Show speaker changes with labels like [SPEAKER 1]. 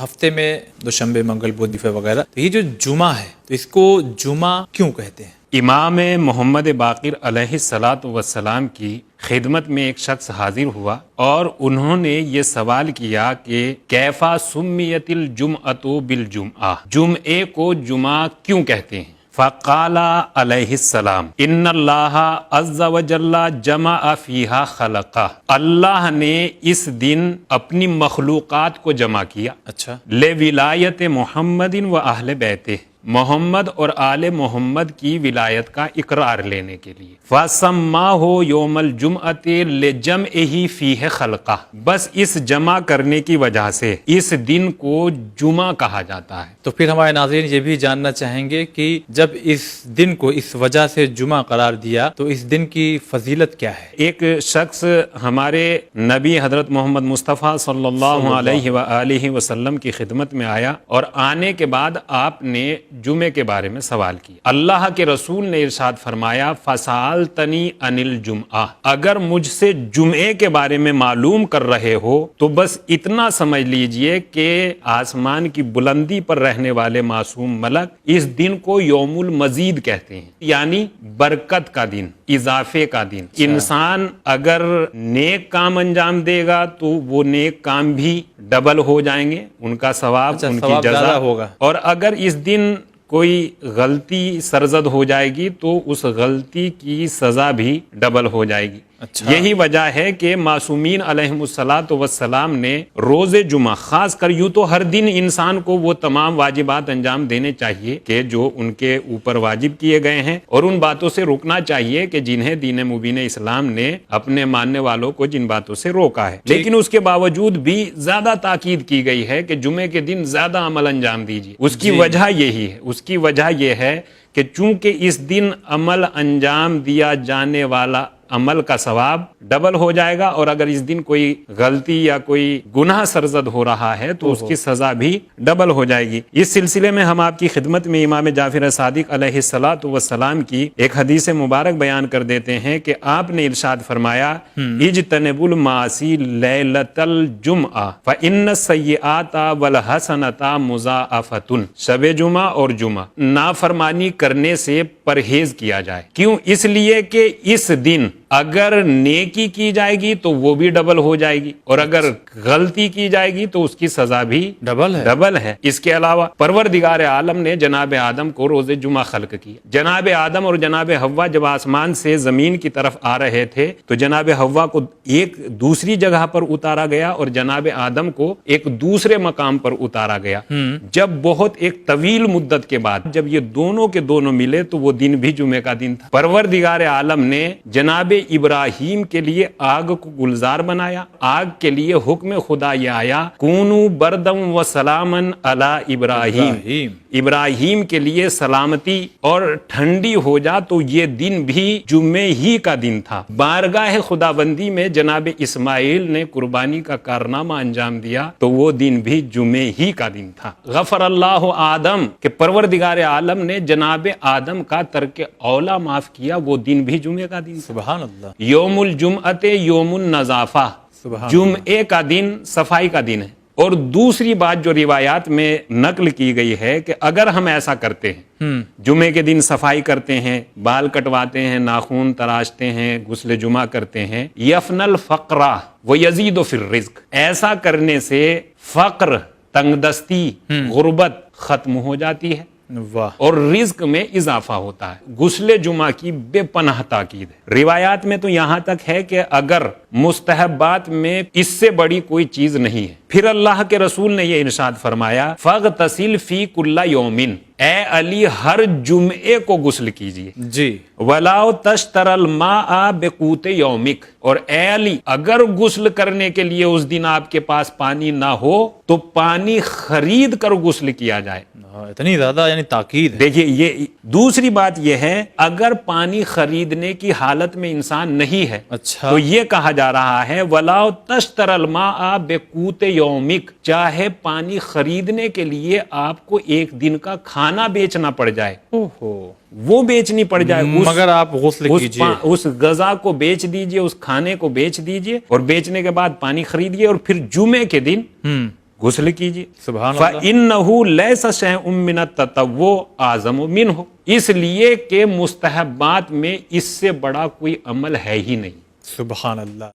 [SPEAKER 1] ہفتے میں دوشنبے منگل بدھ دیفے وغیرہ، تو یہ جو جمعہ ہے تو اس کو جمعہ کیوں کہتے ہیں؟
[SPEAKER 2] امام محمد باقر علیہ الصلاۃ والسلام کی خدمت میں ایک شخص حاضر ہوا اور انہوں نے یہ سوال کیا کہ کیفا سمیت الجمعۃ بالجمعہ، جمعے کو جمعہ کیوں کہتے ہیں؟ فقال علیہ السلام ان اللہ عز وجل جمع فیہا خلقہ، اللہ نے اس دن اپنی مخلوقات کو جمع کیا،
[SPEAKER 1] اچھا،
[SPEAKER 2] لولایت محمد و اہل بیتہ، محمد اور آل محمد کی ولایت کا اقرار لینے کے لیے، فسماہ یوم الجمعۃ لجمعہ فیہ خلقہ، بس اس جمع کرنے کی وجہ سے اس دن کو جمعہ کہا جاتا ہے۔
[SPEAKER 1] تو پھر ہمارے ناظرین یہ بھی جاننا چاہیں گے کہ جب اس دن کو اس وجہ سے جمعہ قرار دیا تو اس دن کی فضیلت کیا ہے؟
[SPEAKER 2] ایک شخص ہمارے نبی حضرت محمد مصطفیٰ صلی اللہ علیہ وآلہ وسلم کی خدمت میں آیا اور آنے کے بعد آپ نے جمعے کے بارے میں سوال کیا۔ اللہ کے رسول نے ارشاد فرمایا فسألتنی عن الجمعہ، اگر مجھ سے جمعے کے بارے میں معلوم کر رہے ہو تو بس اتنا سمجھ لیجئے کہ آسمان کی بلندی پر رہنے والے معصوم ملک اس دن کو یوم المزید کہتے ہیں، یعنی برکت کا دن، اضافے کا دن۔ انسان اگر نیک کام انجام دے گا تو وہ نیک کام بھی ڈبل ہو جائیں گے، ان کا ثواب، ان کی جزا ہوگا، اور اگر اس دن کوئی غلطی سرزد ہو جائے گی تو اس غلطی کی سزا بھی ڈبل ہو جائے گی۔ یہی وجہ ہے کہ معصومین علیہم الصلاۃ والسلام نے روز جمعہ، خاص کر یوں تو ہر دن انسان کو وہ تمام واجبات انجام دینے چاہیے کہ جو ان کے اوپر واجب کیے گئے ہیں، اور ان باتوں سے رکنا چاہیے کہ جنہیں دین مبین اسلام نے اپنے ماننے والوں کو جن باتوں سے روکا ہے، لیکن اس کے باوجود بھی زیادہ تاکید کی گئی ہے کہ جمعے کے دن زیادہ عمل انجام دیجیے۔ اس کی وجہ یہی ہے، اس کی وجہ یہ ہے کہ چونکہ اس دن عمل انجام دیا جانے والا عمل کا ثواب ڈبل ہو جائے گا، اور اگر اس دن کوئی غلطی یا کوئی گناہ سرزد ہو رہا ہے تو اس کی سزا بھی ڈبل ہو جائے گی۔ اس سلسلے میں ہم آپ کی خدمت میں امام جعفر صادق علیہ الصلاۃ والسلام کی ایک حدیث مبارک بیان کر دیتے ہیں کہ آپ نے ارشاد فرمایا اجتنبوا المعاصی لیلۃ الجمعہ فإن السیئات والحسنۃ مضاعفۃ، شب جمعہ اور جمعہ نافرمانی کرنے سے پرہیز کیا جائے۔ کیوں؟ اس لیے کہ اس دن اگر نیکی کی جائے گی تو وہ بھی ڈبل ہو جائے گی، اور اگر غلطی کی جائے گی تو اس کی سزا بھی ڈبل ہے۔ اس کے علاوہ پروردگار عالم نے جناب آدم کو روز جمعہ خلق کیا۔ جناب آدم اور جناب حوا جب آسمان سے زمین کی طرف آ رہے تھے تو جناب حوا کو ایک دوسری جگہ پر اتارا گیا اور جناب آدم کو ایک دوسرے مقام پر اتارا گیا۔ جب بہت ایک طویل مدت کے بعد جب یہ دونوں کے دونوں ملے تو وہ دن بھی جمعے کا دن تھا۔ پروردگار عالم نے جناب ابراہیم کے لیے آگ کو گلزار بنایا، آگ کے لیے حکم خدا یہ آیا کونوا بردم و سلامن علی ابراہیم، ابراہیم کے لیے سلامتی اور ٹھنڈی ہو جا، تو یہ دن بھی جمعے ہی کا دن تھا۔ بارگاہ خداوندی میں جناب اسماعیل نے قربانی کا کارنامہ انجام دیا تو وہ دن بھی جمعے ہی کا دن تھا۔ غفر اللہ آدم، کہ پروردگار عالم نے جناب آدم کا ترک اولا معاف کیا، وہ دن بھی جمعے کا دن۔
[SPEAKER 1] سبحان اللہ۔
[SPEAKER 2] یوم الجمعۃ یوم النظافہ، جمعے کا دن صفائی کا دن ہے۔ اور دوسری بات جو روایات میں نقل کی گئی ہے کہ اگر ہم ایسا کرتے ہیں، جمعے کے دن صفائی کرتے ہیں، بال کٹواتے ہیں، ناخن تراشتے ہیں، غسل جمعہ کرتے ہیں، یفن الفقر ویزید فی الرزق، ایسا کرنے سے فقر، تنگ دستی، غربت ختم ہو جاتی ہے اور رزق میں اضافہ ہوتا ہے۔ غسل جمعہ کی بے پناہ تاکید ہے۔ روایات میں تو یہاں تک ہے کہ اگر مستحبات میں اس سے بڑی کوئی چیز نہیں ہے۔ پھر اللہ کے رسول نے یہ ارشاد فرمایا فاغتسل فی کل یوم، اے علی ہر جمعے کو غسل کیجیے،
[SPEAKER 1] جی،
[SPEAKER 2] وَلَا تَشْتَرَ الْمَاءَ بِقُوتِ يَوْمِكَ، اور اے علی اگر غسل کرنے کے لیے اس دن آپ کے پاس پانی نہ ہو تو پانی خرید کر غسل کیا جائے۔
[SPEAKER 1] اتنی زیادہ یعنی تاکید ہے۔
[SPEAKER 2] دیکھیے یہ دوسری بات یہ ہے، اگر پانی خریدنے کی حالت میں انسان نہیں ہے تو یہ کہا جا رہا ہے وَلَا تَشْتَرَ الْمَاءَ بِقُوتِ يَوْمِكَ، چاہے پانی خریدنے کے لیے آپ کو ایک دن کا کھانا بیچنا پڑ جائے، وہ بیچنی پڑ جائے،
[SPEAKER 1] مگر آپ غسل کیجئے،
[SPEAKER 2] اس غذا کو بیچ دیجئے، اس کھانے کو بیچ دیجئے، اور بیچنے کے بعد پانی خریدیے، اور پھر جمعے کے دن غسل کیجیے.
[SPEAKER 1] سبحان اللہ.
[SPEAKER 2] فَإِنَّهُ لَيْسَ شَيْءٌ مِّنَ التَّطَوُّعِ أَعْظَمُ مِنْهُ، اس لیے کہ مستحبات میں اس سے بڑا کوئی عمل ہے ہی نہیں.
[SPEAKER 1] سبحان اللہ.